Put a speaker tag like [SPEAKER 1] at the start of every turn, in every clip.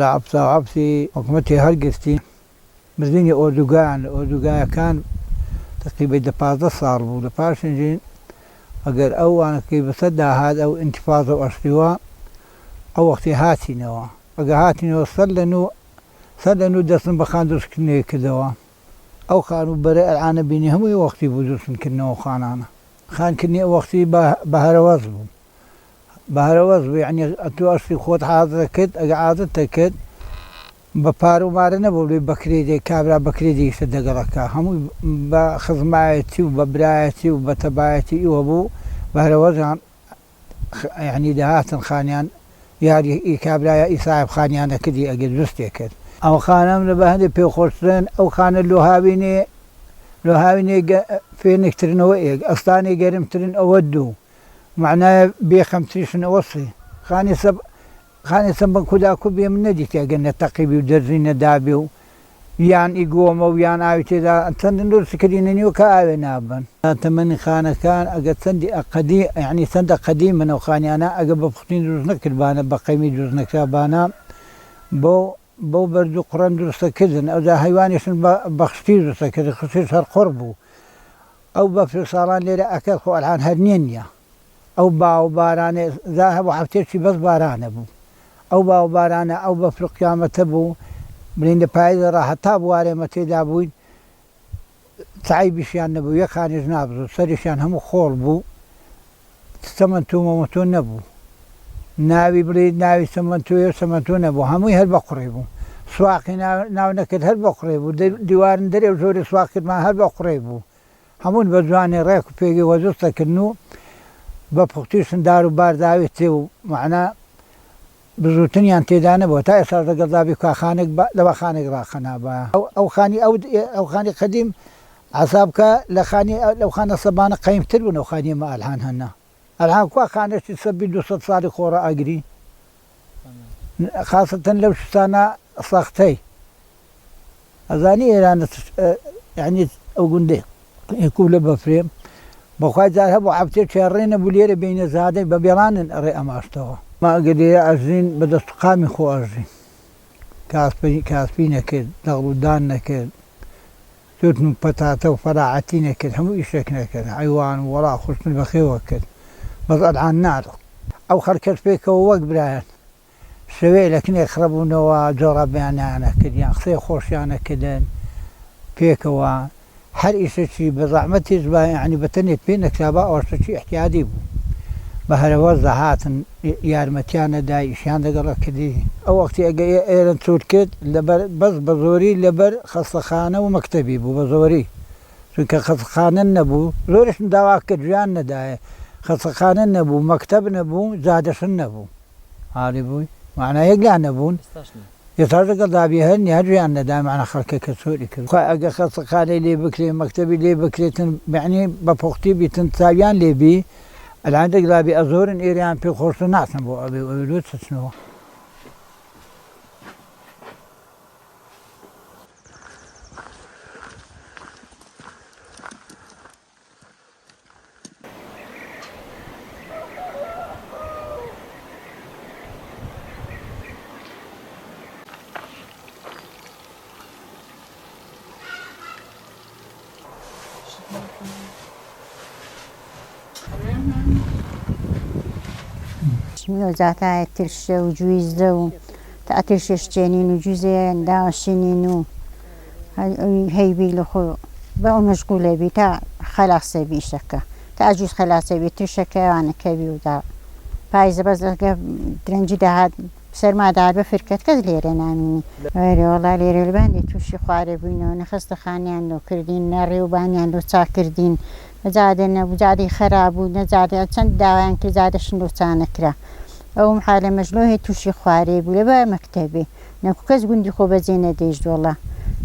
[SPEAKER 1] عبسي حكومتي هەڵگرتی بردننی ئۆردوگایەکان تقریبا 15 ساڵ بوو لە پاشنجین ئەگەر ئەوانەکەی بەسەر داهات ئەو ئینتیفاضە و ئەشتیوە ئەو وەختی هاتینەوە ئەگە هاتینەوە سەر لە نوو دەستن بە خان دروستکردنەوەی کردەوە ئەو خان و بەرە ئەلعانە بینی هەمووی وەختی بوو دروستکردنەوە خانانە خانکردنی ئەو وەختی بە هەرەوەز بوو یعنی ئەتو ئەشتی خۆت حازر کرد ئەگە عادەتە کرد بە پارە و مارە نەبوو لێ بەکرێدێک کابرا بەکرێدێکشە دەگەڵەکە هەمووی بە خزمایەتی و بە برایەتی و بە تەبایەتی ئیوە بوو بە هەرەوەزان یعنی دەهاتن خانیان یاری کابرایە ئیساحب خانیانە کردی ئەگەر دروستێ کرد ئەو خانەم لە بە هەندێک پێخۆشترن ئەو خانە لۆهاوینێ فێنێکترنەوە ئێک ئەستانی گەرمترن ئەوە دوو معنایە بێخەمتریشن ئەوەسی خانی سەم بە کوداکو بێ من نەدیتێ ئەگەر نەتەقیبی و دەرزی نەدابێ و یان ئیگۆمە و یان ئاوی تێدا چەندن دروستکردینە نیوە کە ئاوێ نابن تەمەنی خانەکان ئەگەر چەندی ئەقەدی یعنی چەندە قەدی منە و خانیانە ئەگە بە پوختین دروست نەکردبانە بە قەیمی دروست نەکرابانە بۆ بەرد و قڕەن دروستەکردن ئەودا هەیوانیشن بەخشتی دروستەکرد خستیش هەر قڕ بوو ئەو بە ساڵان لێرە ئەکەر خۆ ئەلحان هەر نییە ئەو باو بارانێ زا هەبوو هەفتێکی بەس بارانە بوو ئەو باو بارانە ئەو بە فرقیامەتە بوو بلین لە پاییزە ڕاهەتا بوارێمە تێدا بووین چایبیشیان نەبوو یەک خانیش نابزوو سەریشیان هەموو خۆڵ بوو سەمەنتۆ مەمەتۆ نەبوو ناوی بڵێ ناوی سەمەنتۆ نەبوو هەمووی هەر بە قوڕێ بوو سواقی ناو نەکرد هەر بە قوڕێ بوو دیوارن دەرێ و زۆری سواق کردمان هەر بە قوڕێ بوو هەموون بە جوانی ڕێک و پێگەی وەدروستەکردن و بە پوختیشن دار و بارداوی تێ و معنا بزوتنیان تێدا نەبووە تا ئێستا دەگەڵدابی کاخانێک لەوە خانێک ڕاخەنابە ئەو خانی قەدیم عەسابکە لەو خانە سەبانە قەیمتر بوون ئەو خانیەمە ئەلحان هەنا ئەلحان کوا خانێکی سەبی 200 ساڵی خۆڕە ئەگری خاسەتەن لەو شتانە سەختەی ئەزانی ئێرانە یعنی ئەو گوندێ هێکوو لە بەفرێم بەخوای جار هەبوو عەبتێ چێڕێ نەبوو لێرە بینە زادەی بە بێڵانن ئەڕێ ئەماشتەوە ما ئەگەر ئەژین بە دەستقامی خۆ ئەژین کاسپی نەکرد دەغڵودان نەکرد توتن و پەتاتە و فەراعەتی نەکرد هەموو ئیشێک نەکرد حیوان و وەڵا خوشتن بەخێوە کرد بەس ئەلحان ناڕە ئەو خەڵکەش پێکەوە وەک برایەن شەوێ لە کنێک خڕەبوونەوە جۆڕەبیانیانە کردیان قسەی خۆشیانەکردن پێکەوە هەر ئیشێکی بە زەحمەتیش بە یعنی بەتەنێک پێ نەکرابە ئەوەشتێکی احتیادی بوو بە هەرەوەز هاتن یارمەتیانەدا ئیشیان لەگەڵە کردی ئەو وەختی ئەگە ئێرە چوت کرد بەس بە زۆری لەبەر خەستەخانە و مەکتەبی بوو بە زۆری چونکە خەستەخانە نەبوو زۆرشم داوا کرد ژیان نەدایە خەستەخانە نەبوو مەکتەب نەبوو زادەشن نەبوو حاڵی بووی معنای یەکلان نەبوون ئێستا لەگەڵ دابی هەر نیە ژیان نەدا معنە خەڵکە کە چۆری کرد ئەگە خەستەخانەی لێ بکرێ مەکتەبی لێ بکرێتن یعنی بە پوختی بیتن چاویان لێبی الان دەگڵابی ئەزۆرن ئێریان پێ خۆشتە ناچن بۆ ئەوێ ئەوێ چچنەوە
[SPEAKER 2] زاتای ترشە و جویزە و تا ئەتێشێشتێنین و جوزێن داشینین و هەیبی لە خۆ بە ئەو مەشغولەبی تا خەلاسەبی شەکە تا ئەجوز خەلاسەبی ترشەکەوانەکەوی و دا پایزە بەزەکە درەنجی داهات سەرمادار بە فرکەت کەس لێرە نامینی وەڵا لێرە لەباندی تووشی خوارێ بووینەوە نەخستەخانیان لۆ کردین نەڕێوبانیان لۆ چاکردین نەجادە نەبوو جادەی خەراب بوو نەجادە چەند داوایان کرد جادەشن لۆ چانەکرا ئەوم حالە مەژلۆ هەیە تووشی خوارێ بوو لە بە مەکتەبێ نەکو کەس گوندی خۆ بەجێ نەدەیشت وەڵا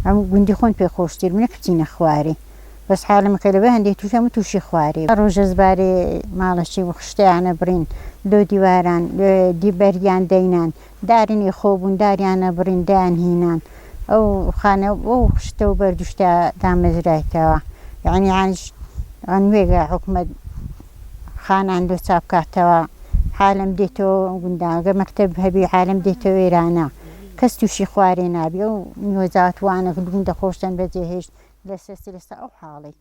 [SPEAKER 2] ئەم گوندی خۆن پێ خۆشتر منە کچینە خوارێ بەس حالەمەکە لە بە هەندێک تووش هەموو تووشی خوارێ ڕۆژەزبارێ ماڵەشی و خشتیانە بڕین لۆ دیواران دیبەریان دەینان دارنی خۆ بوون داریانە بڕین دایان هینان ئەو خانە ئەو خشتە و بەردوشتە دامەزرایتەوە یعنی ئەنوێگە حکومەت خانان لۆ چاپکاتەوە حالم دێتەوە گونداگە مەکتەب هەبی حالم دێتەوە ئێرانە کەس تووشی خوارێ نابێ و نوێجاتوانە بوون دەخۆشتن بەجێهێشت لە سەرستا ئەو حاڵی